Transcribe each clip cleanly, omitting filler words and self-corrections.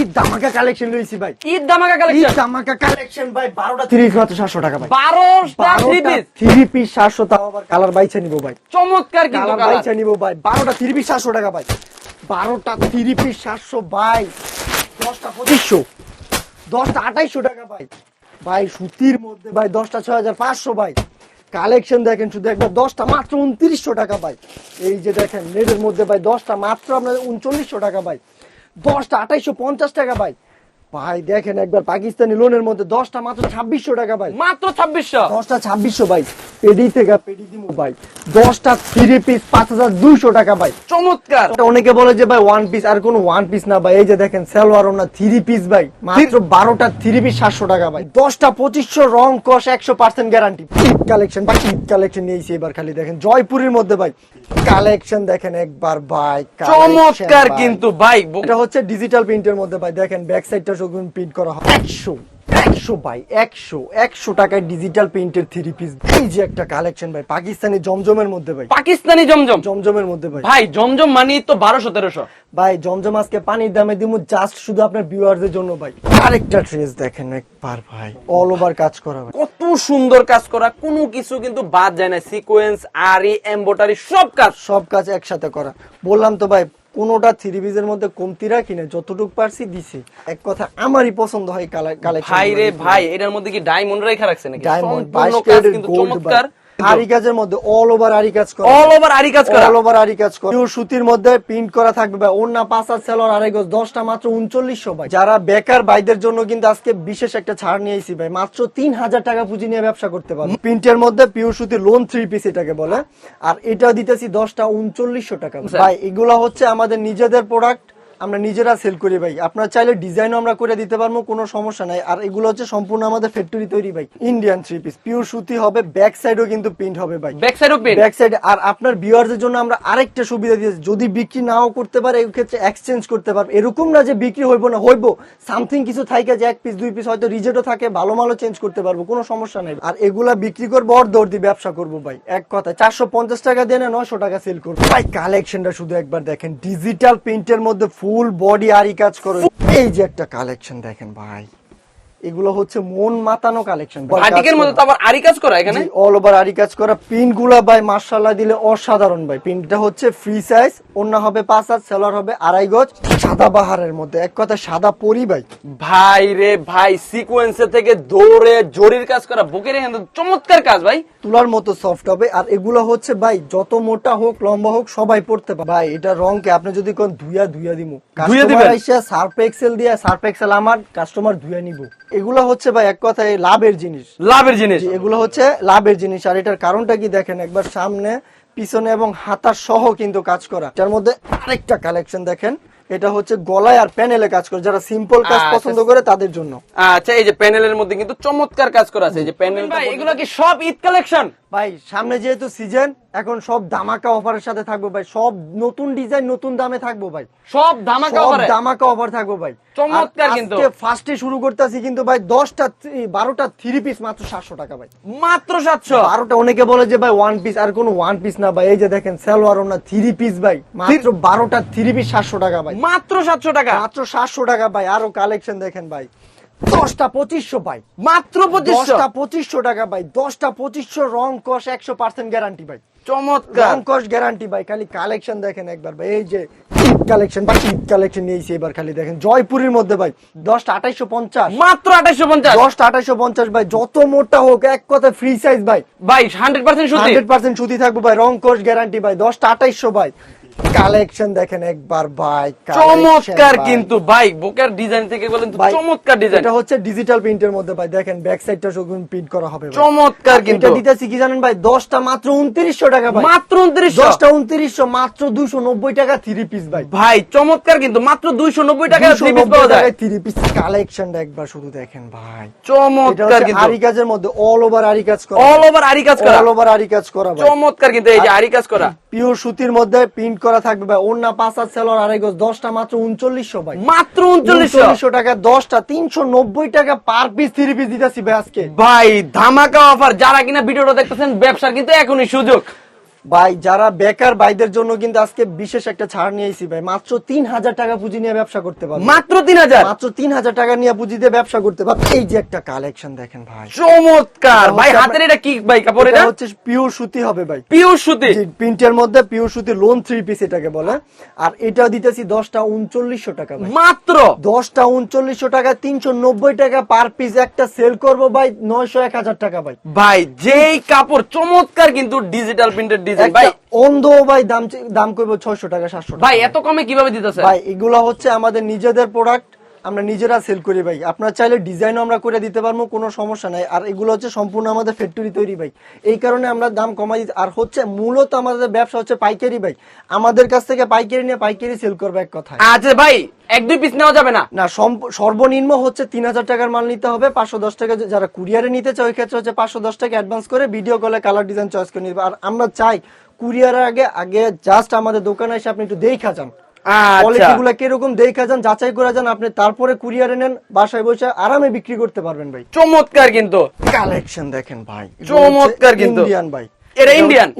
ঈদ ধামাকা কালেকশন লইছি ভাই। ঈদ ধামাকা ঈদ কালেকশন, ধামাকা কালেকশন ভাই। 12টা থ্রি পিস মাত্র 700 টাকা ভাই। 12টা থ্রি পিস থ্রি পিস 700, তাও আবার কালার বাইছে নিব ভাই। চমৎকার কিন্তু কালার কালার। বাইছে নিব ভাই। 12টা থ্রি পিস 700 টাকা ভাই। 12টা থ্রি পিস 700 ভাই। 10টা 2500, 10টা 2800 টাকা ভাই। ভাই সুতির মধ্যে ভাই 10টা 6500 ভাই। কালেকশন দেখেন শুধু একবার, 10টা মাত্র 2900 টাকা ভাই। এই যে দেখেন নেটের মধ্যে ভাই 10টা মাত্র আপনার 3900 টাকা ভাই। 10টা 2850 টাকা ভাই। ভাই দেখেন একবার পাকিস্তানি লোনের মধ্যে 10টা মাত্র 2600 টাকা ভাই। মাত্র 2600। 10টা 2600 ভাই। পেডি থেকে পেডি দিমু ভাই। 10টা থ্রি পিস 5200 টাকা ভাই। চমৎকার। এটা অনেকে বলে যে ভাই ওয়ান পিস, আর কোনো ওয়ান পিস না ভাই। এই যে দেখেন সালোয়ার ওনা থ্রি পিস ভাই, মাত্র 12টা থ্রি পিস 700 টাকা ভাই। 10টা 2500, রং কস 100% গ্যারান্টি। ঈদ কালেকশন ভাই, ঈদ কালেকশন নিয়েছি এবার। খালি দেখেন জয়পুরের মধ্যে ভাই কালেকশন দেখেন একবার ভাই। চমৎকার কিন্তু ভাই। এটা হচ্ছে ডিজিটাল প্রিন্টের মধ্যে ভাই। দেখেন ব্যাক সাইডটা সবগুলো প্রিন্ট করা হয়। 100 ভাই, 100 টাকায় ডিজিটাল প্রিন্টের থ্রি পিস। এই যে একটা কালেকশন ভাই পাকিস্তানি জমজমের মধ্যে ভাই। পাকিস্তানি জমজম। জমজমের মধ্যে ভাই। ভাই জমজম মানে তো 1200-1300। ভাই জমজম আজকে পানির দামে দিমু জাস্ট শুধু আপনার ভিউয়ারদের জন্য ভাই। আরেকটা ড্রেস দেখেন একবার ভাই, অল ওভার কাজ করা ভাই। কত সুন্দর কাজ করা, কোনো কিছু কিন্তু বাদ যায় না। সিকোয়েন্স, আরি, এমব্রয়ডারি সব কাজ। সব কাজ একসাথে করা। বললাম তো ভাই কোনোটা থ্রি পিসের মধ্যে কমতি রাখি না, যতটুকু পারছি দিছি। এক কথা আমারই পছন্দ হয় কালেকশন। ভাই রে ভাই, এটার মধ্যে কি ডায়মন্ড রেখা রাখছে নাকি? ডায়মন্ড সম্পূর্ণ 22 কাজ ক্যারেটের কিন্তু গোল্ড চমৎকার। আরি কাজের মধ্যে অল ওভার আরি কাজ করা। অল ওভার আরি কাজ করা। অল ওভার আরি কাজ করা। পিওর সুতির মধ্যে প্রিন্ট করা থাকবে ভাই। ওন্না 5 হাত সেলর আড়াই গজ, 10টা মাত্র 3900 ভাই। যারা বেকার ভাইদের জন্য কিন্তু আজকে বিশেষ একটা ছাড় নিয়ে আইছি ভাই। মাত্র 3000 টাকা পুঁজি নিয়ে ব্যবসা করতে পারবে। প্রিন্টের মধ্যে পিওর সুতির লোন থ্রি পিস এটাকে বলে। আর এটা দিতেছি 10টা 3900 টাকা ভাই। এগুলা হচ্ছে আমাদের নিজেদের প্রোডাক্ট, আমরা নিজেরা সেল করি ভাই। আপনারা চাইলে ডিজাইনও আমরা করে দিতে পারবো, কোনো সমস্যা নাই। আর এগুলো হচ্ছে সম্পূর্ণ আমাদের ফ্যাক্টরি তৈরি ভাই। ইন্ডিয়ান থ্রি পিস পিওর সুতি হবে, ব্যাক সাইডও কিন্তু প্রিন্ট হবে ভাই। ব্যাক সাইডও প্রিন্ট। Back side. আর আপনার ভিউয়ারদের জন্য আমরা আরেকটা সুবিধা দিয়েছি, যদি বিক্রি নাও করতে পারে এই ক্ষেত্রে এক্সচেঞ্জ করতে পারবে। এরকম না যে বিক্রি হইব না, হইব সামথিং কিছু থাকে যে এক পিস দুই পিস হয়তো রিজেক্টও থাকে, ভালো মালও চেঞ্জ করতে পারবো, কোনো সমস্যা নাই। আর এগুলা বিক্রি করবো অর দৌড় দিয়ে ব্যবসা করবো ভাই। এক কথা 450 টাকা দিয়ে না 900 টাকা সেল করবো ভাই। কালেকশনটা শুধু একবার দেখেন, ডিজিটাল প্রিন্টের মধ্যে ফুল বডি আরি কাজ করে। এই যে একটা কালেকশন দেখেন ভাই, এগুলো হচ্ছে মন মাতানো কালেকশন। বাটিকের মধ্যে তো আবার আরি কাজ করা এখানে। অল ওভার আরি কাজ করা। পিন গুলা ভাই মাশাআল্লাহ দিলে অসাধারণ ভাই। পিনটা হচ্ছে ফ্রি সাইজ, ওন্না হবে 5 হাত, সেলর হবে আড়াই গজ, সাদা বাহারের মধ্যে। এক কথা সাদা পরি ভাই। ভাই রে ভাই, সিকোয়েন্সের থেকে দৌড়ে জরির কাজ করা, বুকের এখানে চমৎকার কাজ ভাই। তুলার মতো সফট হবে। আর এগুলো হচ্ছে ভাই যত মোটা হোক লম্বা হোক সবাই পড়তে পারে ভাই। এটা রংকে আপনি যদি কোন ধুইয়া দিমু, ধুইয়া দিবেন? কাস্টমার আইসা সার্ফ এক্সেল দিয়ে, সার্ফ এক্সেল আমার কাস্টমার ধুইয়া নিব। এগুলো হচ্ছে ভাই এক কথায় লাভের জিনিস। লাভের জিনিস এগুলো হচ্ছে লাভের জিনিস। আর এটার কারণটা কি দেখেন একবার, সামনে পিছনে এবং হাতার সহ কিন্তু কাজ করা। এটার মধ্যে আরেকটা কালেকশন দেখেন, এটা হচ্ছে গলায় আর প্যানেলে কাজ করে, যারা সিম্পল কাজ পছন্দ করে তাদের জন্য। আচ্ছা, এই যে প্যানেলের মধ্যে কিন্তু চমৎকার কাজ করা আছে। এই যে প্যানেল, ভাই এগুলো কি সব ঈদ কালেকশন? ভাই সামনে যেহেতু সিজন, এখন সব ধামাকা অফারের সাথে থাকবো ভাই। সব নতুন ডিজাইন নতুন দামে থাকবো ভাই। সব ধামাকা অফারে, ধামাকা অফার থাকবো ভাই। চমৎকার কিন্তু। ফার্স্টে শুরু করতেছি কিন্তু ভাই 12টা থ্রি পিস মাত্র 700 টাকা ভাই। মাত্র 700। 12টা অনেকে বলে যে ভাই ওয়ান পিস, আর কোনো ওয়ান পিস না ভাই। এই যে দেখেন সালোয়ার ওনা থ্রি পিস ভাই, মাত্র 12টা থ্রি পিস 700 টাকা ভাই। মাত্র 700 টাকা। মাত্র 700 টাকা ভাই। আরো কালেকশন দেখেন ভাই, 10টা 2500 ভাই। মাত্র 2500। 10টা 2500 টাকা ভাই। 10টা 2500, রং কস 100% গ্যারান্টি ভাই। চমৎকার। রং কস গ্যারান্টি ভাই। খালি কালেকশন দেখেন একবার ভাই। এই যে ঈদ কালেকশন ভাই, ঈদ কালেকশন নিয়েছি এবার। খালি দেখেন জয়পুরের মধ্যে ভাই 10টা 2850। মাত্র 2850। 10টা 2850 ভাই। যত মোটা হোক এক কথা ফ্রি সাইজ ভাই। ভাই 100% সুতি। 100% সুতি থাকবে ভাই। রং কস গ্যারান্টি ভাই। 10টা 2800 ভাই। কালেকশন দেখেন একবার ভাই। চমৎকার কিন্তু ভাই, বুকের ডিজাইন থেকে বলেন তো চমৎকার ডিজাইন। এটা হচ্ছে ডিজিটাল প্রিন্টের মধ্যে ভাই। দেখেন ব্যাক সাইডটা সব প্রিন্ট করা হবে ভাই। চমৎকার কিন্তু। এটা দিতেছি কি জানেন ভাই, 10টা মাত্র 2900 টাকা ভাই। মাত্র 2900। 10টা 2900, মাত্র 290 টাকা থ্রি পিস ভাই। ভাই চমৎকার কিন্তু, মাত্র 290 টাকা থ্রি পিস পাওয়া যায়। থ্রি পিস কালেকশনটা একবার শুধু দেখেন ভাই। চমৎকার কিন্তু। আরি কাজের মধ্যে অল ওভার আরি কাজ করা। অল ওভার আরি কাজ করা। অল ওভার আরি কাজ করা ভাই। চমৎকার কিন্তু। এই যে আরি কাজ করা, পিওর সুতির মধ্যে প্রিন্ট করা থাকবে ভাই। ওন্না 5 হাত, সেলর আড়াই গজ, 10টা মাত্র 3900 ভাই। মাত্র 3900 টাকা। 10টা 390 টাকা পার পিস থ্রি পিস দিতেছি ভাই আজকে। ভাই ধামাকা অফার। যারা কিনা ভিডিওটা দেখতেছেন, ব্যবসার কিন্তু এখনই সুযোগ। ভাই যারা বেকার ভাইদের জন্য কিন্তু আজকে বিশেষ একটা ছাড় নিয়েছি ভাই, মাত্র 3,000 টাকা পুঁজি নিয়ে ব্যবসা করতে পারবে। মাত্র 3,000, মাত্র 3,000 টাকা নিয়ে পুঁজি দিয়ে ব্যবসা করতে পারবে। এই যে একটা কালেকশন দেখেন ভাই, চমৎকার ভাই। হচ্ছে হাতের এটা কি ভাই কাপড়? এটা এটা হচ্ছে পিওর সুতি হবে ভাই, পিওর সুতি। জি, প্রিন্টের মধ্যে পিওর সুতি লোন 3 পিস এটাকে বলে। আর এটা দিতেছি 10টা 3900 টাকা ভাই, মাত্র 10টা 3900 টাকা, 390 টাকা পার পিস। একটা সেল করবো ভাই 900 1000 টাকা ভাই। ভাই যেই কাপড় চমৎকার, কিন্তু ডিজিটাল প্রিন্টেড ডিজাইন ভাই। একটা অন্ধ ভাই দাম করবো 600 টাকা 700 টাকা ভাই এত কমে কিভাবে দিতেছে? ভাই এগুলো হচ্ছে আমাদের নিজেদের প্রোডাক্ট, আমরা নিজেরা সেল করি ভাই। আপনারা চাইলে ডিজাইনও আমরা করে দিতে পারবো, কোনো সমস্যা নাই। আর এগুলো হচ্ছে সম্পূর্ণ আমাদের ফ্যাক্টরি তৈরি ভাই, এই কারণে আমরা দাম কমাই দিই। আর হচ্ছে মূলত আমাদের ব্যবসা হচ্ছে পাইকারি ভাই, আমাদের কাছ থেকে পাইকারি নিয়ে পাইকারি সেল করবে এক কথায়। আচ্ছা ভাই, 1-2 পিস নেওয়া যাবে না? না, সর্বনিম্ন হচ্ছে 3,000 টাকার মাল নিতে হবে। 510 টাকা যারা কুরিয়ারে নিতে চায় ওই ক্ষেত্রে হচ্ছে 510 টাকা অ্যাডভান্স করে ভিডিও কলে কালার ডিজাইন চয়েস করে নিবে। আর আমরা চাই কুরিয়ারের আগে জাস্ট আমাদের দোকানে এসে আপনি একটু দেখা যান, কোয়ালিটি গুলো কিরকম দেখা যান, যাচাই করে যান, আপনি তারপরে কুরিয়ারে নেন, বাসায় বসে আরামে বিক্রি করতে পারবেন ভাই। চমৎকার কিন্তু কালেকশন দেখেন ভাই, চমৎকার কিন্তু। ইন্ডিয়ান ভাই, এটা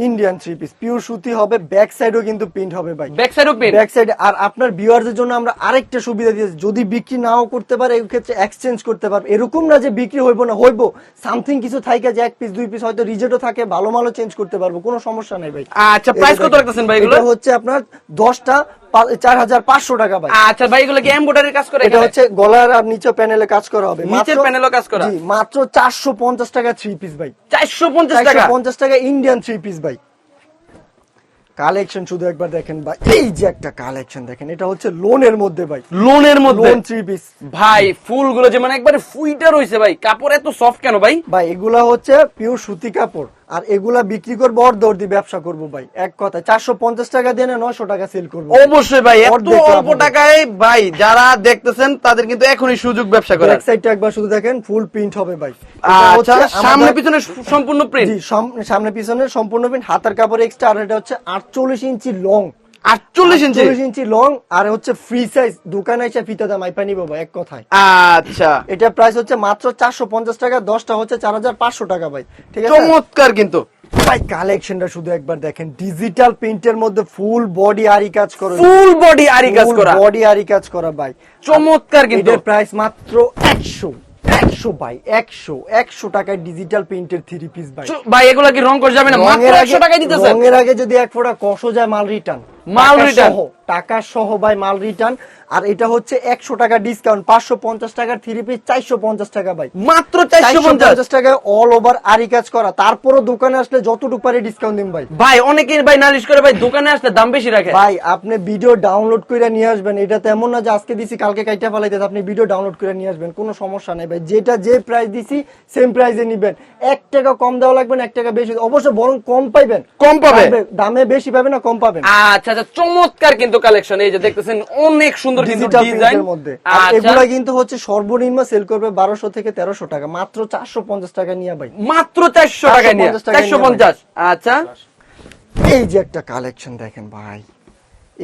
ইন্ডিয়ান 3 পিস পিওর সুতি হবে, ব্যাক সাইডও কিন্তু প্রিন্ট হবে ভাই, ব্যাক সাইডও প্রিন্ট। Back side. আর আপনার ভিউয়ারদের জন্য আমরা আরেকটা সুবিধা দিয়েছি, যদি বিক্রি নাও করতে পারে এই ক্ষেত্রে এক্সচেঞ্জ করতে পারবে। এরকম না যে বিক্রি হইব না, হইব সামথিং কিছু থাকে যে 1 পিস 2 পিস হয়তো রিজেক্টও থাকে, ভালো মালও চেঞ্জ করতে পারবো, কোনো সমস্যা নাই ভাই। আচ্ছা প্রাইস কত রাখতেছেন ভাই এগুলো? এটা হচ্ছে আপনার 10টা 4500 টাকা ভাই। আচ্ছা ভাই এগুলো কি এমব্রয়ডারি কাজ করে? এটা হচ্ছে গলার আর নিচে প্যানেলে কাজ করা হবে, নিচের প্যানেলও কাজ করা। জি, মাত্র 450 টাকা 3 পিস ভাই, 450 টাকা। 450 টাকা ইন্ডিয়ান 3 পিস ভাই। কালেকশন শুধু একবার দেখেন ভাই, এই যে একটা কালেকশন দেখেন, এটা হচ্ছে লোনের মধ্যে ভাই, লোনের মধ্যে লোন 3 পিস ভাই। ফুলগুলো যে মানে একবারে ফুইটা রইছে ভাই, কাপড় এত সফট কেন ভাই? ভাই এগুলা হচ্ছে পিওর সুতি কাপড়, আর এগুলা বিক্রি করবো অর্ধ দিয়ে ব্যবসা করবো ভাই। এক কথা 450 টাকা দিয়ে 900 টাকা সেল করবো। অবশ্যই ভাই, এত অর্ধেক লাভ অল্প হবে। টাকায় ভাই যারা দেখতেছেন তাদের কিন্তু এখনই সুযোগ ব্যবসা করার। ব্যাক সাইডটা একবার শুধু দেখেন, ফুল প্রিন্ট হবে ভাই। আচ্ছা সামনে পিছনে সম্পূর্ণ প্রিন্ট? জি, সামনে পিছনে সম্পূর্ণ প্রিন্ট, হাতার কাপড় এক্সট্রা। আর এটা হচ্ছে 48 ইঞ্চি লং, 48 ইঞ্চি। 48 ইঞ্চি লং, আর হচ্ছে ফ্রি সাইজ। দোকানে এসে ফিতা দাম আইপা নিবো ভাই এক কথায়। আচ্ছা এটা প্রাইস হচ্ছে মাত্র 450 টাকা, 10টা হচ্ছে 4500 টাকা ভাই, ঠিক আছে? চমৎকার কিন্তু ভাই কালেকশনটা শুধু একবার দেখেন, ডিজিটাল প্রিন্টের মধ্যে ফুল বডি আরি কাজ করা, ফুল বডি আরি কাজ করা, বডি আরি কাজ করা ভাই, চমৎকার কিন্তু। এটার প্রাইস মাত্র 100 ভাই, 100 টাকায় ডিজিটাল প্রিন্টের 3 পিস ভাই। ভাই এগুলা কি রং করে যাবে না? মাত্র 100 টাকায় দিতেছেন। রঙের আগে যদি এক ফোঁটা কষও যায় মাল রিটার্ন, মাল রিটার্ন টাকা সহ ভাই, মাল রিটার্ন। আর এটা হচ্ছে 100 টাকা ডিসকাউন্ট, 550 টাকার 3 পিস 450 টাকা ভাই, মাত্র 450 টাকায় অল ওভার আরি কাজ করা। তারপরও দোকানে আসলে যতটুকু পারে ডিসকাউন্ট দিন ভাই। ভাই অনেকে ভাই নালিশ করে ভাই দোকানে আসলে দাম বেশি রাখে। ভাই আপনি ভিডিও ডাউনলোড করে নিয়ে আসবেন, এটা তেমন না যে আজকে দিছি কালকে কাইটা ফেলাইতে, আপনি ভিডিও ডাউনলোড করে নিয়ে আসবেন, কোনো সমস্যা নাই ভাই। যেটা যে প্রাইস দিছি সেম প্রাইসে নিবেন, 1 টাকা কম দেওয়া লাগবে না, 1 টাকা বেশি, অবশ্য বরং কম পাইবেন, কম পাবে, দামে বেশি পাবেন না, কম পাবেন। আচ্ছা আচ্ছা, চমৎকার কিন্তু কালেকশন, এই যে দেখতেছেন অনেক সুন্দর কিন্তু ডিজাইন মধ্যে। আর এগুলা কিন্তু হচ্ছে সর্বনিম্ন সেল করবে 1200 থেকে 1300 টাকা, মাত্র 450 টাকা নিয়ে ভাই, মাত্র 400 টাকা নিয়ে 450। আচ্ছা এই যে একটা কালেকশন দেখেন ভাই,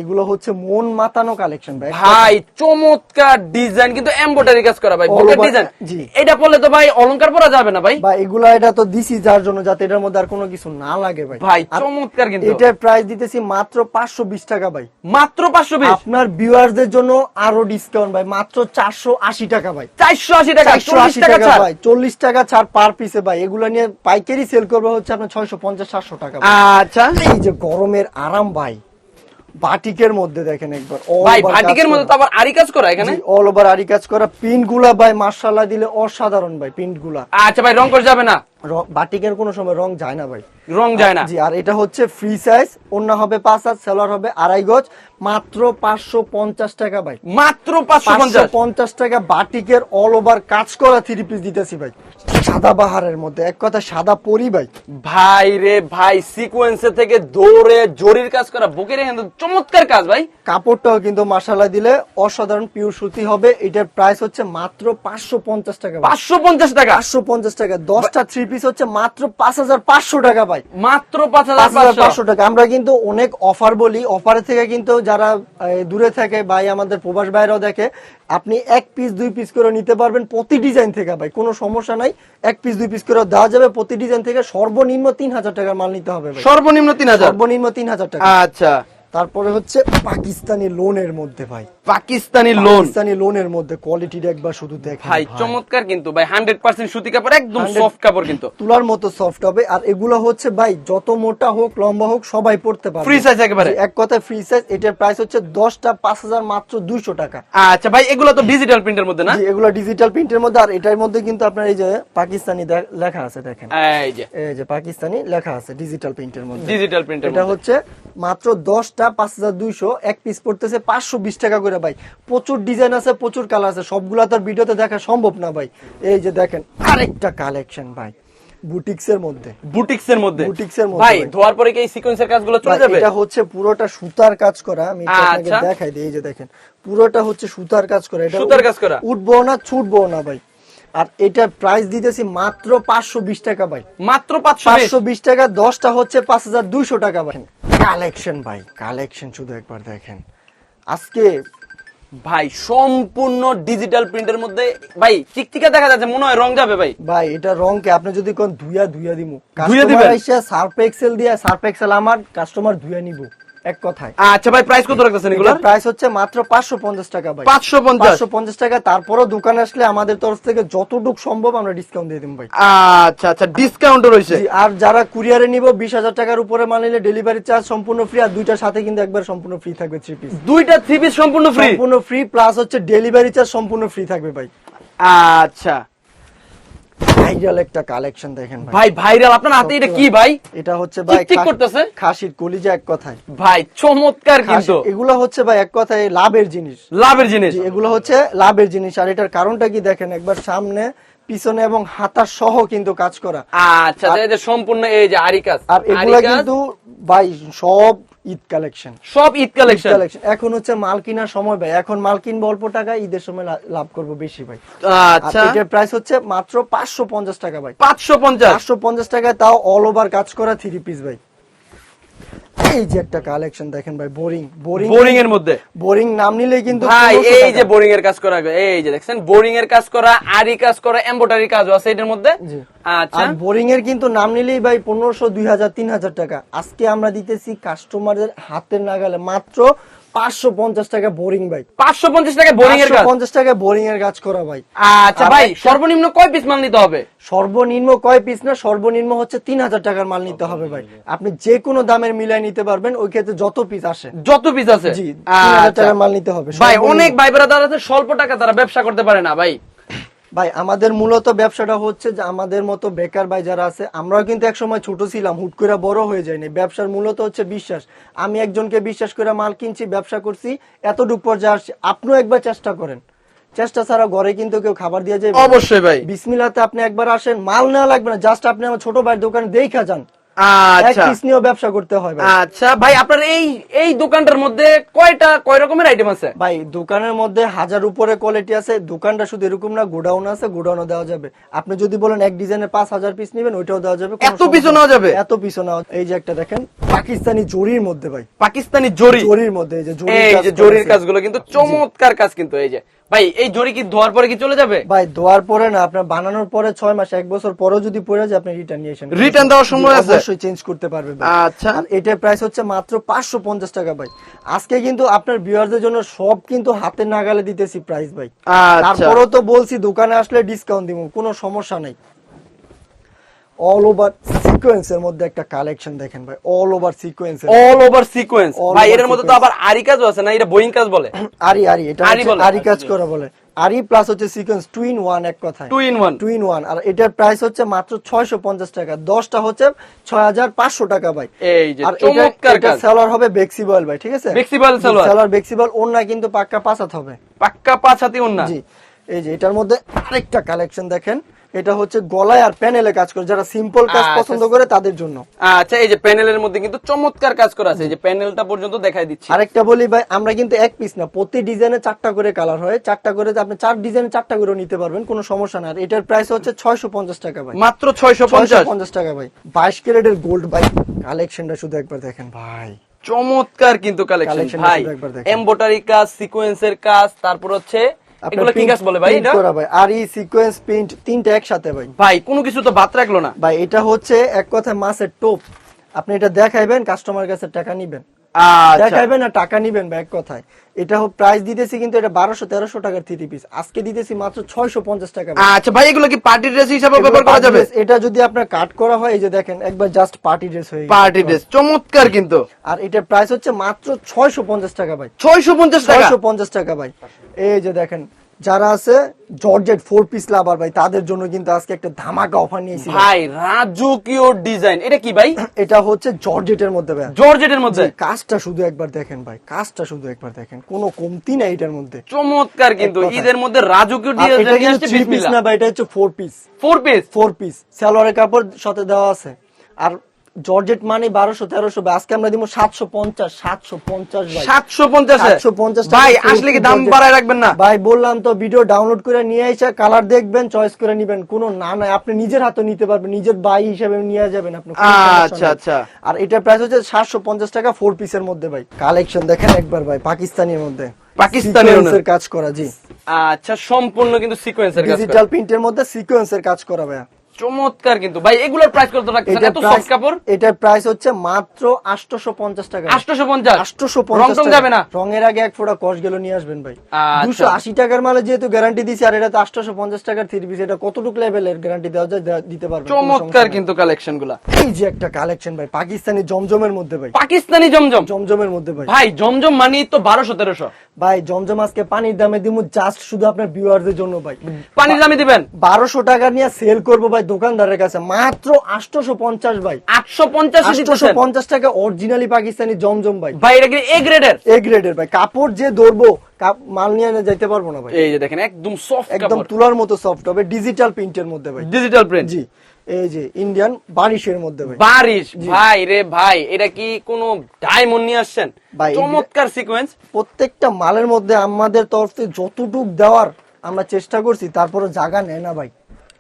এগুলো হচ্ছে মন মাতানো কালেকশন ভাই। ভাই চমৎকার ডিজাইন, কিন্তু এমব্রয়ডারি কাজ করা ভাই, বকেট ডিজাইন। জি, এটা পরলে তো ভাই অলংকার পরা যাবে না ভাই। ভাই এগুলা এটা তো দিছি যার জন্য, যাতে এটার মধ্যে আর কোনো কিছু না লাগে ভাই। ভাই চমৎকার কিন্তু। এটার প্রাইস দিতেছি মাত্র 520 টাকা ভাই, মাত্র 520। আপনার ভিউয়ারদের জন্য আরো ডিসকাউন্ট ভাই, মাত্র 480 টাকা ভাই, 480 টাকা, 480 টাকা ছাড় ভাই, 40 টাকা ছাড় পার পিসে ভাই। এগুলা নিয়ে পাইকারি সেল করবে হচ্ছে আপনার 650-700 টাকা। আচ্ছা এই যে গরমের আরাম ভাই, বাটিকের মধ্যে দেখেন একবার, ভাই বাটিকের মধ্যে তো আবার আরি কাজ করা, এখানে অল ওভার আরি কাজ করা। প্রিন্ট গুলা ভাই মাশাআল্লাহ দিলে অসাধারণ ভাই, প্রিন্ট গুলা। আচ্ছা ভাই রং করে যাবে না? বাটিকের কোনো সময় রং যায় না ভাই, রং যায় না। জি, আর এটা হচ্ছে ফ্রি সাইজ, ওন্না হবে 5 হাত, সেলার হবে 2.5 গজ, মাত্র 550 টাকা ভাই, মাত্র 550 টাকা। বাটিকের অল ওভার কাজ করা 3 পিস দিতেছি ভাই, সাদা বাহারের মধ্যে, এক কথা সাদা পরি ভাই। ভাই রে ভাই, সিকোয়েন্সে থেকে দৌড়ে জরির কাজ করা, বুকের চমৎকার কাজ ভাই। কাপড়টাও কিন্তু মাশাআল্লাহ দিলে অসাধারণ পিওর সুতি হবে। এটার প্রাইস হচ্ছে মাত্র 550 টাকা, 550 টাকা, 550 টাকা। 10টা 3 পিস হচ্ছে মাত্র 5500 টাকা ভাই, মাত্র 5500 টাকা। আমরা কিন্তু অনেক অফার বলি, অফারের থেকে কিন্তু যারা দূরে থাকে ভাই, আমাদের প্রবাস ভাইরাও দেখে, আপনি 1 পিস 2 পিস করে নিতে পারবেন প্রতি ডিজাইন থেকে ভাই, কোনো সমস্যা নাই। 1 পিস 2 পিস করে দেওয়া যাবে প্রতি ডিজাইন থেকে। সর্বনিম্ন 3000 টাকার মাল নিতে হবে ভাই, সর্বনিম্ন 3000, সর্বনিম্ন 3000 টাকা। আচ্ছা। তারপরে হচ্ছে পাকিস্তানি লোনের মধ্যে ভাই, পাকিস্তানি লোন, পাকিস্তানি লোনের মধ্যে কোয়ালিটিটা একবার শুধু দেখেন ভাই চমৎকার কিন্তু ভাই, 100% সুতি কাপড়, একদম 100 সফট কাপড় কিন্তু, তুলার মতো সফট হবে। আর এগুলো হচ্ছে ভাই যত মোটা হোক লম্বা হোক সবাই পড়তে পারবে, ফ্রি সাইজ একেবারে, এক কথায় ফ্রি সাইজ। এটার প্রাইস হচ্ছে 10টা 5000 মাত্র 200 টাকা। আচ্ছা ভাই এগুলো তো ডিজিটাল প্রিন্টের মধ্যে না? জি, এগুলো ডিজিটাল প্রিন্টের মধ্যে। আর এটার মধ্যে কিন্তু আপনার এই যে পাকিস্তানি লেখা আছে দেখেন, এই যে পাকিস্তানি লেখা আছে ডিজিটাল প্রিন্টের মধ্যে, ডিজিটাল প্রিন্টের এটা হচ্ছে মাত্র 10টা 5200, এক পিস পড়তেছে 520 টাকা করে ভাই। প্রচুর ডিজাইন আছে, প্রচুর কালার আছে, সবগুলা তো আর ভিডিওতে দেখা সম্ভব না ভাই। এই যে দেখেন আরেকটা কালেকশন ভাই বুটিক্সের মধ্যে, বুটিক্সের মধ্যে, বুটিক্সের মধ্যে ভাই ধোয়ার পরে কি এই সিকোয়েন্সের কাজগুলো চলে ভাই, যাবে? এটা হচ্ছে পুরোটা সুতার কাজ করা, আমি এটা আপনাকে আচ্ছা। দেখাই দিই। এই যে দেখেন পুরোটা হচ্ছে সুতার কাজ করা, এটা সুতার কাজ করা, উঠবো না ছুটবো না ভাই। আর এটার প্রাইস দিতেছি মাত্র 520 টাকা ভাই, মাত্র 520 টাকা। 10টা হচ্ছে 5200 টাকা ভাই। কালেকশন ভাই, কালেকশন শুধু একবার দেখেন আজকে ভাই, সম্পূর্ণ ডিজিটাল প্রিন্টের মধ্যে ভাই, চিকচিকা দেখা যাচ্ছে, মনে হয় রং যাবে ভাই। ভাই এটা রংকে আপনি যদি কোন ধুইয়া দিমু, ধুইয়া দিবেন? কাস্টমার আইসা সার্ফ এক্সেল দিয়া, সার্ফ এক্সেল আমার কাস্টমার ধুইয়া নিবো এক কথায়। আচ্ছা ভাই প্রাইস কত রাখতেছেন এগুলো? প্রাইস হচ্ছে মাত্র 550 টাকা ভাই, 550 টাকা। তারপরও দোকানে আসলে আমাদের তরফ থেকে যতটুকু সম্ভব আমরা ডিসকাউন্ট দিয়ে দিম ভাই। আচ্ছা আচ্ছা, ডিসকাউন্টও রয়েছে। জি, আর যারা কুরিয়ারে নিব 20000 টাকার উপরে মাল নিলে ডেলিভারি চার্জ সম্পূর্ণ ফ্রি। আর দুইটার সাথে কিন্তু একবার সম্পূর্ণ ফ্রি থাকবে, 3 পিস দুইটা 3 পিস সম্পূর্ণ ফ্রি, সম্পূর্ণ ফ্রি, প্লাস হচ্ছে ডেলিভারি চার্জ সম্পূর্ণ ফ্রি থাকবে ভাই। আচ্ছা ভাইরাল একটা কালেকশন দেখেন ভাই, ভাই, ভাইরাল আপনার হাতে এটা কি ভাই? এটা হচ্ছে ভাই চিকচিক করতেছে খাসির কলিজা এক কথায় ভাই, চমৎকার কিন্তু। এগুলো হচ্ছে ভাই এক কথায় লাভের জিনিস, লাভের জিনিস, জি, এগুলো হচ্ছে লাভের জিনিস। আর এটার কারণটা কি দেখেন, একবার সামনে পিছনে এবং হাতার সহ কিন্তু কাজ করা। আচ্ছা, এই যে সম্পূর্ণ এই যে আরি কাজ, আর এগুলা কিন্তু ভাই সব ঈদ কালেকশন, সব ঈদ কালেকশন। এখন হচ্ছে মাল কেনার সময় ভাই, এখন মাল কিনবো অল্প টাকায়, ঈদের সময় লাভ করবো বেশি ভাই। আচ্ছা, এটার প্রাইস হচ্ছে মাত্র 550 টাকা ভাই, 550 টাকায়, তাও অল ওভার কাজ করা 3 পিস ভাই। এই যে একটা কালেকশন দেখেন ভাই, বোরিং এর মধ্যে, বোরিং নাম নিলেই কিন্তু ভাই 1500 এই টাকা। যে বোরিং এর কাজ করা, এই যে দেখছেন বোরিং এর কাজ করা, আরি কাজ করা, এমব্রয়ডারি কাজও আছে এটার মধ্যে। জি। আচ্ছা, আর বোরিং এর কিন্তু নাম নিলেই ভাই 1500, 2000, 3000 টাকা। আজকে আমরা দিতেছি কাস্টমারদের হাতের নাগালে মাত্র 550 টাকা বোরিং ভাই, 550 টাকা বোরিং এর কাজ। 550 টাকা বোরিং এর কাজ করা ভাই। আচ্ছা ভাই, সর্বনিম্ন কয় পিস মাল নিতে হবে? সর্বনিম্ন কয় পিস না, সর্বনিম্ন হচ্ছে 3000 টাকার মাল নিতে হবে ভাই। আপনি যে কোনো দামের মিলাই নিতে পারবেন, ওই ক্ষেত্রে যত পিস আসে, যত পিস আছে, জি, 3000 আচ্ছা টাকার মাল নিতে হবে ভাই। সর্বনিম্ন। অনেক ভাই ব্রাদার আছে স্বল্প টাকা তারা ব্যবসা করতে পারে না ভাই। ভাই আমাদের মূলত ব্যবসাটা হচ্ছে যে আমাদের মতো বেকার ভাই যারা আছে, আমরাও কিন্তু একসময় ছোট ছিলাম, হুট করে বড় হয়ে যায়নি। ব্যবসার মূলত হচ্ছে বিশ্বাস। আমি একজনকে বিশ্বাস করে মাল কিনছি, ব্যবসা করছি, এতটুক পর্যায়ে আসছি। আপনিও একবার চেষ্টা করেন, চেষ্টা ছাড়া ঘরে কিন্তু কেউ খাবার দিয়ে যায়? অবশ্যই ভাই। বিসমিল্লাতে আপনি একবার আসেন, মাল নেওয়া লাগবে না, জাস্ট আপনি আমার ছোট ভাইয়ের দোকানে দেখা যান, এক আচ্ছা পিস নিয়েও ব্যবসা করতে হয় ভাই। আচ্ছা ভাই, আপনার এই দোকানটার মধ্যে কয় রকমের আইটেম আছে? ভাই দোকানের মধ্যে 1000 উপরে কোয়ালিটি আছে। দোকানটা শুধু এরকম না, গোডাউন আছে, গোডাউনও দেওয়া যাবে। আপনি যদি বলেন এক ডিজাইনের 5000 পিস নেবেন, ওইটাও দেওয়া যাবে। এত পিসও নেওয়া যাবে? এত পিসও নেওয়া। এই যে একটা দেখেন পাকিস্তানি জরির মধ্যে ভাই, পাকিস্তানি জরির মধ্যে এই যে জরির কাজগুলো কিন্তু চমৎকার কাজ কিন্তু। এই যে ভাই, এই জরি কি ধোয়ার পরে কি চলে যাবে? ভাই ধোয়ার পরে না, আপনার বানানোর পরে 6 মাস 1 বছর পরেও যদি পড়ে যায়, আপনি রিটার্ন নিয়ে আসেন, রিটার্ন দেওয়ার সময় আছে, অবশ্যই চেঞ্জ করতে পারবেন ভাই। আচ্ছা, আর এটার প্রাইস হচ্ছে মাত্র 550 টাকা ভাই। আজকে কিন্তু আপনার ভিউয়ারদের জন্য সব কিন্তু হাতের নাগালে দিতেছি প্রাইস ভাই। আচ্ছা তারপরেও তো বলছি দোকানে আসলে ডিসকাউন্ট দিব, কোনো সমস্যা নাই। অল ওভার সিকোয়েন্সের মধ্যে একটা কালেকশন দেখেন ভাই, অল ওভার সিকোয়েন্স, ভাই এর মধ্যে তো আবার আরি কাজও আছে না? এটা বোয়িং কাজ বলে? আরি এটা আরি কাজ করা বলে। আরি প্লাস হচ্ছে সিকোয়েন্স, 2 in 1 এক কথায়, 2 in 1। আর এটার প্রাইস হচ্ছে মাত্র 650 টাকা। 10টা হচ্ছে 6500 টাকা ভাই। এই যে আর চমৎকার এটা কাজ, সেলার হবে বেক্সিবল ভাই, ঠিক আছে? বেক্সিবল সেলার বেক্সিবল, ওন্না কিন্তু পাক্কা 5 হাত হবে, পাক্কা 5 হাতি ওন্না। জি। এই যে এটার মধ্যে আরেকটা কালেকশন দেখেন, এটা হচ্ছে গলায় আর প্যানেলে কাজ করে, যারা সিম্পল কাজ পছন্দ করে তাদের জন্য। আচ্ছা, এই যে প্যানেলের মধ্যে কিন্তু চমৎকার কাজ করা আছে, এই যে প্যানেলটা পর্যন্ত দেখাই দিচ্ছি। আরেকটা বলি ভাই, আমরা কিন্তু এক পিস না, প্রতি ডিজাইনে 4টা করে কালার হয়, 4টা করে আপনি 4 ডিজাইনে 4টা করে নিতে পারবেন, কোনো সমস্যা না। আর এটার প্রাইস হচ্ছে 650 টাকা ভাই, মাত্র 650 টাকা ভাই। 22 ক্যারেটের গোল্ড ভাই, কালেকশনটা শুধু একবার দেখেন ভাই, চমৎকার কিন্তু কালেকশন কালেকশনটা ভাই। শুধু একবার দেখেন। এমব্রয়ডারি কাজ, সিকোয়েন্সের কাজ, তারপর হচ্ছে এগুলো কি কাজ বলে ভাই এটা? করা ভাই আর এই সিকোয়েন্স প্রিন্ট তিনটা একসাথে ভাই। ভাই কোনো কিছু তো বাদ রাখলো না ভাই এটা হচ্ছে এক কথায় মাছের টোপ। আপনি এটা দেখাইবেন, কাস্টমার কাছে টাকা নিবেন, আচ্ছা দেখাইবেন না টাকা নিবেন ভাই, এক কথায়। এটা প্রাইস দিতেছি কিন্তু এটা 1200-1300 টাকার 3 পিস, আজকে দিতেছি মাত্র 650 টাকা ভাই। আচ্ছা ভাই এগুলো কি পার্টি ড্রেস হিসেবে এগুলো ব্যবহার করা party যাবে? dress, এটা যদি আপনার কাট করা হয় এই যে দেখেন একবার জাস্ট পার্টি ড্রেস হয়ে গেছে। পার্টি ড্রেস চমৎকার কিন্তু। আর এটার প্রাইস হচ্ছে মাত্র 650 টাকা ভাই। 650 টাকা। 650 টাকা ভাই। এই যে দেখেন যারা আছে জর্জেট 4 পিস লাভার ভাই, তাদের জন্য কিন্তু আজকে একটা ধামাকা অফার নিয়েছি ভাই। ভাই রাজকীয় ডিজাইন, এটা কি ভাই? এটা হচ্ছে জর্জেটের মধ্যে ভাই, জর্জেটের মধ্যে। কাজটা শুধু একবার দেখেন ভাই, কাজটা শুধু একবার দেখেন, কোনো কমতি নাই এটার মধ্যে। চমৎকার কিন্তু এক কথায়। ঈদের মধ্যে রাজকীয় আর এটা ডিজাইন নিয়ে কিন্তু আসছে 3 পিস বিসমিল্লাহ। না ভাই, এটা হচ্ছে 4 পিস। 4 পিস। 4 পিস সালোয়ারের কাপড় সাথে দেওয়া আছে। আর জর্জেট মানে 1200-1300 ভাই, আজকে আমরা দিব 750 ভাই। 750 এ? 750 ভাই টাকা আসলে কি full দাম জর্জেট। বাড়ায় রাখবেন না? ভাই বললাম তো, ভিডিও ডাউনলোড করে নিয়ে এসে কালার দেখবেন, চয়েস করে নিবেন, কোনো না নয়, আপনি নিজের হাতে নিতে পারবেন, নিজের ভাই হিসেবে নিয়ে যাবেন আপনি, কোনো সমস্যা আচ্ছা নাই। আচ্ছা। আর এটার প্রাইস হচ্ছে 750 টাকা 4 পিসের মধ্যে ভাই। কালেকশন দেখেন একবার ভাই, পাকিস্তানের মধ্যে, পাকিস্তানি সিকোয়েন্সের কাজ করা, জি আচ্ছা সম্পূর্ণ কিন্তু সিকোয়েন্সের কাজ করা। ডিজিটাল প্রিন্টের মধ্যে সিকোয়েন্সের কাজ করা ভাই। চমৎকার কিন্তু ভাই। এগুলোর প্রাইস কত রাখছেন? এত সফট কাপড়। এটার প্রাইস হচ্ছে মাত্র 850 টাকা। 850। 850 রং টং যাবে না? রঙের আগে এক ফোঁটা কষ গেল নিয়ে আসবেন ভাই। আচ্ছা। 280 টাকার মালে যেহেতু গ্যারান্টি দিছি, আর এটা তো 850 টাকার 3 পিস, এটা কতটুকু লেভেলের গ্যারান্টি দেওয়া যায় দিতে পারবেন। কোনো সমস্যা চমৎকার নাই। কিন্তু কালেকশন গুলা। এই যে একটা কালেকশন ভাই, পাকিস্তানি জমজমের মধ্যে ভাই, পাকিস্তানি জমজম। জমজমের মধ্যে ভাই। ভাই জমজম মানি তো 1200-1300। ভাই জমজম আজকে পানির দামে দিমু জাস্ট শুধু আপনার ভিউয়ারদের জন্য ভাই। পানির দামে দিবেন 1200 টাকা নিয়ে সেল করবো ভাই দোকানদারের কাছে, মাত্র 850 ভাই। 850 এ দিতেছেন? 850 টাকা অরিজিনালি পাকিস্তানি জমজম ভাই। ভাই এটা কি এ গ্রেডের? এ গ্রেডের ভাই, কাপড় যে ধরবো মাল নিয়ে যাইতে পারবো না ভাই। এই যে দেখেন একদম সফট একদম কাপড়, তুলার মতো সফট হবে, ডিজিটাল প্রিন্টের মধ্যে ভাই। Digital print. জি এই যে ইন্ডিয়ান বারিশের মধ্যে ভাই। বারিশ ভাই রে ভাই, এটা কি কোনো ডায়মন্ড নিয়ে আসছেন? ভাই, চমৎকার সিকোয়েন্স। প্রত্যেকটা মালের মধ্যে আমাদের তরফ থেকে যতটুক দেওয়ার আমরা চেষ্টা করছি, তারপরে জায়গা নেয় না ভাই।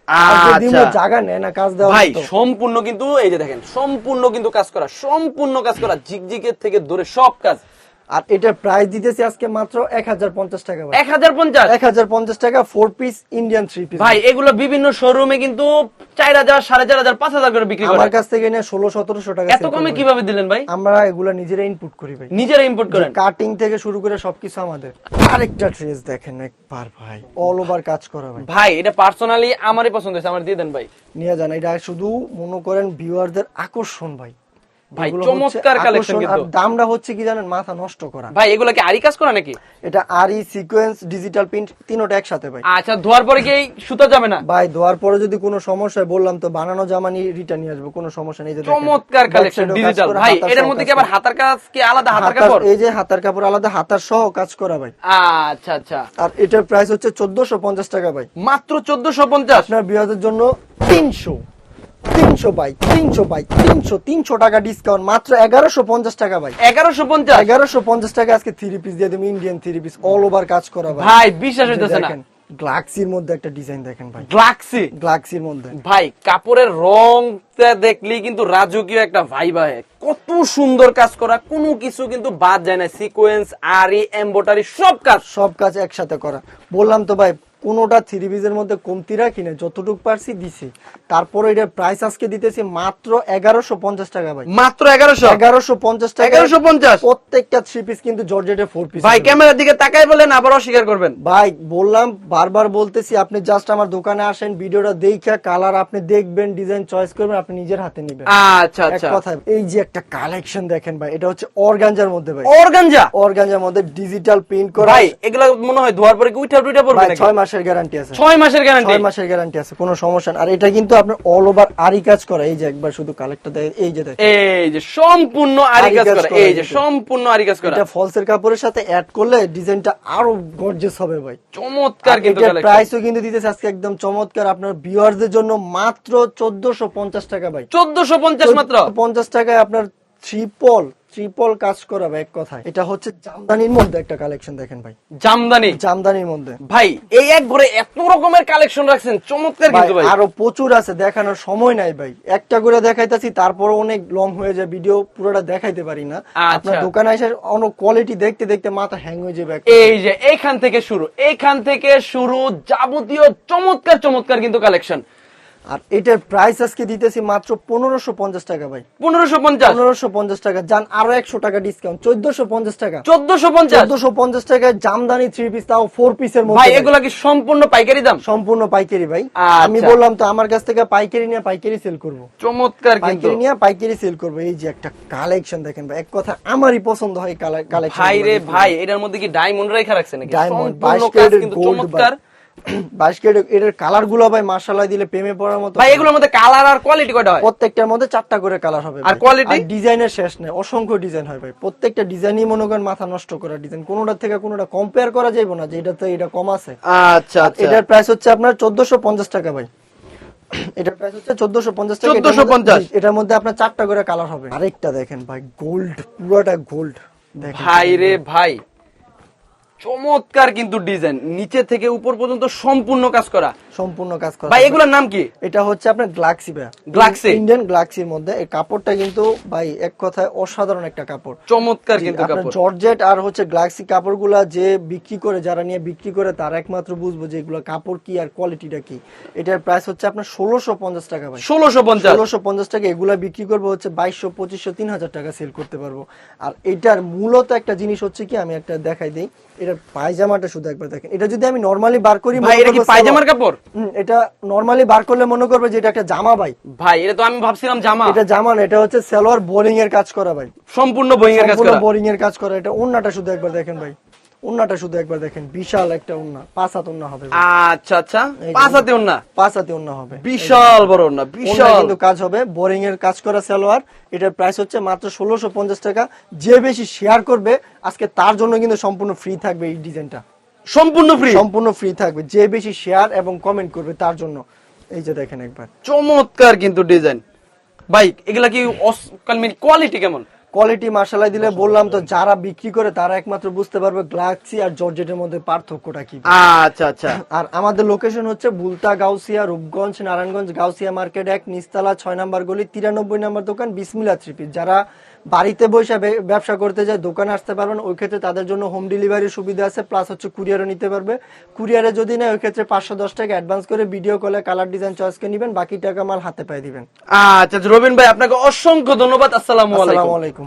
আর যেদিন ও আচ্ছা জায়গা নেয় না কাজ দেওয়া ভাই সম্পূর্ণ কিন্তু এই যে দেখেন সম্পূর্ণ কিন্তু কাজ করা, সম্পূর্ণ কাজ করা, ঝিকঝিকের থেকে ধরে সব কাজ। আর এটার প্রাইস দিতেছি আজকে মাত্র 1050 টাকা ভাই। 1050। 1050 টাকা 4 পিস ইন্ডিয়ান 3 পিস ভাই এগুলো বিভিন্ন শোরুমে কিন্তু 4000, 4500, 5000 করে বিক্রি করে। আমার কাছ থেকে নিয়ে 1600-1700 টাকা এত কমে কিভাবে দিলেন ভাই? আমরা এগুলা নিজেরা ইনপুট করি ভাই, নিজেরা ইম্পোর্ট করেন? কাটিং থেকে শুরু করে সবকিছু আমাদের। আরেকটা ড্রেস দেখেন একবার ভাই, অল ওভার কাজ করা ভাই। ভাই এটা পার্সোনালি আমারই পছন্দ হয়েছে, আমার দিয়ে দেন ভাই। নিয়ে যান, এটা শুধু মনে করেন ভিউয়ারদের আকর্ষণ ভাই। ভাই এগুলো চমৎকার হচ্ছে কালেকশন আকর্ষণ, কিন্তু। আর দামটা হচ্ছে কি জানেন, মাথা নষ্ট করা ভাই এগুলা কি আরি কাজ করা নাকি? এটা আরি সিকোয়েন্স ডিজিটাল প্রিন্ট তিনটা একসাথে ভাই। আচ্ছা ধোয়ার পরে কি এই সুতা যাবে না? ভাই ধোয়ার পরে যদি কোনো সমস্যা হয়, বললাম তো বানানো জামা নিয়ে রিটার্ন নিয়ে আসবো, কোনো সমস্যা নেই। যে দেখেন, চমৎকার কালেকশন backside ও কাজ ডিজিটাল। করা, ভাই হাতার এটার সহ মধ্যে কাজ কি আবার করা। হাতার কাজ কি আলাদা হাতার হাতার- কাপড়? এই যে হাতার কাপড় আলাদা, হাতার সহ কাজ করা ভাই। আচ্ছা আচ্ছা। আর এটার প্রাইস হচ্ছে 1450 টাকা ভাই। মাত্র 1450। আপনার বিয়াদের জন্য 300 ভাই, 300 টাকা ডিসকাউন্ট, মাত্র 1150 টাকা ভাই। 1150। 1150 টাকা আজকে 3 পিস দিয়ে দেবো, ইন্ডিয়ান 3 পিস অল ওভার কাজ করা ভাই। ভাই বিশ্বাস হইতেছে না। দেখেন গ্লাক্সির মধ্যে একটা ডিজাইন দেখেন ভাই, গ্লাক্সি। গ্লাক্সির মধ্যে ভাই কাপড়ের রংটা দেখলেই কিন্তু রাজকীয় একটা ভাইব হয়। কত সুন্দর কাজ করা, কোনো কিছু কিন্তু বাদ যায় না। সিকোয়েন্স, আরি, এমব্রয়ডারি সব কাজ। সব কাজ একসাথে করা। বললাম তো ভাই, কোনোটা 3 পিসের মধ্যে কমতি রাখি না, যতটুকু পারছি দিছি। তারপরে এটার প্রাইস আজকে দিতেছি মাত্র 1150 টাকা ভাই। মাত্র 1100। 1150 টাকা। 1150। প্রত্যেকটা 3 পিস কিন্তু জর্জেটের 4 পিস। ভাই ক্যামেরার দিকে তাকাই বলেন, আবার অস্বীকার করবেন। ভাই বললাম, বারবার বলতেছি, আপনি জাস্ট আমার দোকানে আসেন, ভিডিওটা দেখে কালার আপনি দেখবেন, ডিজাইন চয়েস করবেন, আপনি নিজের হাতে নেবেন। আচ্ছা এক আচ্ছা। কথায় এই যে একটা কালেকশন দেখেন ভাই, এটা হচ্ছে অর্গানজার মধ্যে ভাই। অর্গানজা। অর্গানজার মধ্যে ডিজিটাল প্রিন্ট করা ভাই এগুলা মনে হয় ধোয়ার পরে কি উঠা পড়বে ভাই, নাকি? 6 মাসের গ্যারান্টি আছে। 6 মাসের গ্যারান্টি। 6 মাসের গ্যারান্টি আছে, কোনো সমস্যা না। আর এটা কিন্তু আপনার অল ওভার আরি কাজ করা। এই যে একবার শুধু কালেক্টটা দেখেন, এই যে দেখেন, এই যে সম্পূর্ণ আরি কাজ করা, এই যে সম্পূর্ণ আরি কাজ করা। এটা ফলসের কাপড়ের সাথে অ্যাড করলে ডিজাইনটা আরো গর্জিয়াস হবে ভাই। চমৎকার কিন্তু এটা কালেকশন। প্রাইসও কিন্তু দিতেছে আজকে একদম চমৎকার আপনার ভিউয়ারদের জন্য মাত্র 1450 টাকা ভাই। 1450 মাত্র। 50 টাকায় আপনার ট্রিপল কাজ করা ভাই, এক কথায় এটা হচ্ছে জামদানির মধ্যে একটা কালেকশন। দেখেন ভাই, জামদানির মধ্যে ভাই এই এক ঘরে এত রকমের কালেকশন রাখছেন, চমৎকার ভাই, কিন্তু ভাই। আরো প্রচুর আছে, দেখানোর সময় নাই ভাই। একটা করে দেখাইতাছি, তারপর অনেক লং হয়ে যায়, ভিডিও পুরোটা দেখাইতে পারি না। আচ্ছা। আপনার দোকানে এসে অনেক কোয়ালিটি দেখতে দেখতে মাথা হ্যাং হয়ে যাবে। এই যে এইখান থেকে শুরু যাবতীয় চমৎকার চমৎকার কিন্তু কালেকশন। আর এটার প্রাইস আজকে দিতেছি মাত্র 1550 টাকা ভাই। 1550 টাকা, যান আরো 100 টাকা ডিসকাউন্ট, 1450 টাকা। 1450 টাকায় জামদানি 3 পিস, তাও 4 পিসের মধ্যে ভাই। ভাই। এগুলা কি সম্পূর্ণ পাইকারি দাম? সম্পূর্ণ পাইকারি ভাই। আচ্ছা। আমি বললাম তো আমার কাছ থেকে পাইকারি নিয়ে পাইকারি সেল করব। চমৎকার কিন্তু পাইকারি নিয়ে পাইকারি সেল করব। এই যে একটা কালেকশন দেখেন ভাই, এক কথা আমারই পছন্দ হয় কালেকশন। ভাই রে ভাই, এটার মধ্যে কি ডায়মন্ড রেখা রাখছেন নাকি? ডায়মন্ড সম্পূর্ণ 22 কাজ ক্যারেটের কিন্তু গোল্ড চমৎকার। 22 ক্যারেট। এর কালার গুলো ভাই মাশাআল্লাহ দিলে প্রেমে পড়ার মতো। ভাই এগুলোর মধ্যে কালার আর কোয়ালিটি কয়টা হয়? প্রত্যেকটার মধ্যে 4টা করে কালার হবে আর quality? ডিজাইনের শেষ নেই, অসংখ্য ডিজাইন হয় ভাই। প্রত্যেকটা ডিজাইনই মনে করেন মাথা নষ্ট করা ডিজাইন, কোনোটা থেকে কোনোটা কম্পেয়ার করা যাবে না যে এটাতে এটা কম আছে। আচ্ছা আচ্ছা। এটার প্রাইস হচ্ছে আপনার 1450 টাকা ভাই। এটার প্রাইস হচ্ছে 1450 টাকা। 1450 এটার মধ্যে আপনার 4টা করে কালার হবে। আরেকটা দেখেন ভাই, গোল্ড, পুরোটা গোল্ড দেখেন ভাই রে ভাই, চমৎকার কিন্তু ডিজাইন, নিচে থেকে উপর পর্যন্ত সম্পূর্ণ কাজ করা। সম্পূর্ণ কাজ করা ভাই এগুলোর নাম কি? এটা হচ্ছে আপনার গ্লাক্সি ভাই, গ্লাক্সি? ইন্ডিয়ান গ্লাক্সির মধ্যে। এই কাপড়টা কিন্তু ভাই এক কথায় অসাধারণ একটা কাপড়। চমৎকার কিন্তু আপনার কাপড়। জর্জেট আর হচ্ছে গ্লাক্সি কাপড়গুলা যে বিক্রি করে, যারা নিয়ে বিক্রি করে, তারা একমাত্র বুঝবো যে এগুলো কাপড় কি আর কোয়ালিটিটা কি। এটার প্রাইস হচ্ছে আপনার 1650 টাকা ভাই। 1650 টাকা। এগুলা বিক্রি করবো হচ্ছে 2200, 2500, 3000 টাকা সেল করতে পারবো। আর এটার মূলত একটা জিনিস হচ্ছে কি, আমি একটা দেখাই দিই। এটার পায়জামাটা শুধু একবার দেখেন। এটা যদি আমি নরমালি বার করি, ভাই এটা কি পায়জামার কাপড়? এটা নরমালি বার করলে মনে করবে যে এটা একটা জামা ভাই। ভাই এটা তো আমি ভাবছিলাম জামা। এটা জামা না, এটা হচ্ছে সালোয়ার বোরিং এর কাজ করা ভাই। সম্পূর্ণ বোয়িং এর কাজ করা। বোরিং এর কাজ করা। এটা ওন্নাটা শুধু একবার দেখেন ভাই, ওন্নাটা শুধু একবার দেখেন, বিশাল একটা ওন্না, 5 হাত ওন্না হবে ভাই। আচ্ছা আচ্ছা, পাঁচ হাতে ওন্না? 5 হাতে ওন্না হবে, বিশাল বড় ওন্না, ওন্না বিশাল কিন্তু কাজ হবে, বোরিং এর কাজ করা সালোয়ার। এটার প্রাইস হচ্ছে মাত্র 1650 টাকা। যে বেশি শেয়ার করবে আজকে তার জন্য কিন্তু সম্পূর্ণ ফ্রি থাকবে এই ডিজাইনটা। সম্পূর্ণ ফ্রি? সম্পূর্ণ ফ্রি থাকবে, যে বেশি শেয়ার এবং কমেন্ট করবে তার জন্য। এই যে দেখেন একবার, চমৎকার কিন্তু ডিজাইন। ভাই এগুলা কি কোয়ালিটি কেমন? কোয়ালিটি মাশাআল্লাহ দিলে বললাম তো, যারা বিক্রি করে তারা একমাত্র বুঝতে পারবে গ্লাক্সি আর জর্জেটের মধ্যে পার্থক্যটা কি। আচ্ছা আচ্ছা। আর আমাদের লোকেশন হচ্ছে বুলতা, গাউসিয়া, রূপগঞ্জ, নারায়ণগঞ্জ, গাউসিয়া মার্কেট 1, নিচতলা 6 নম্বর গলি, 93 নম্বর দোকান, বিসমিল্লাহ থ্রি পিস। যারা বাড়িতে বসে ব্যবসা করতে যায় দোকানে আসতে পারবেন, ওই ক্ষেত্রে তাদের জন্য হোম ডেলিভারির সুবিধা আছে, প্লাস হচ্ছে কুরিয়ারও নিতে পারবে। কুরিয়ারে যদি নেয় ওই ক্ষেত্রে 510 টাকা অ্যাডভান্স করে ভিডিও কলে কালার ডিজাইন চয়েস করে নেবেন, বাকি টাকা মাল হাতে পাই দিবেন। আচ্ছা রবিন ভাই, আপনাকে অসংখ্য ধন্যবাদ। আসসালামু আলাইকুম। আসসালামু আলাইকুম।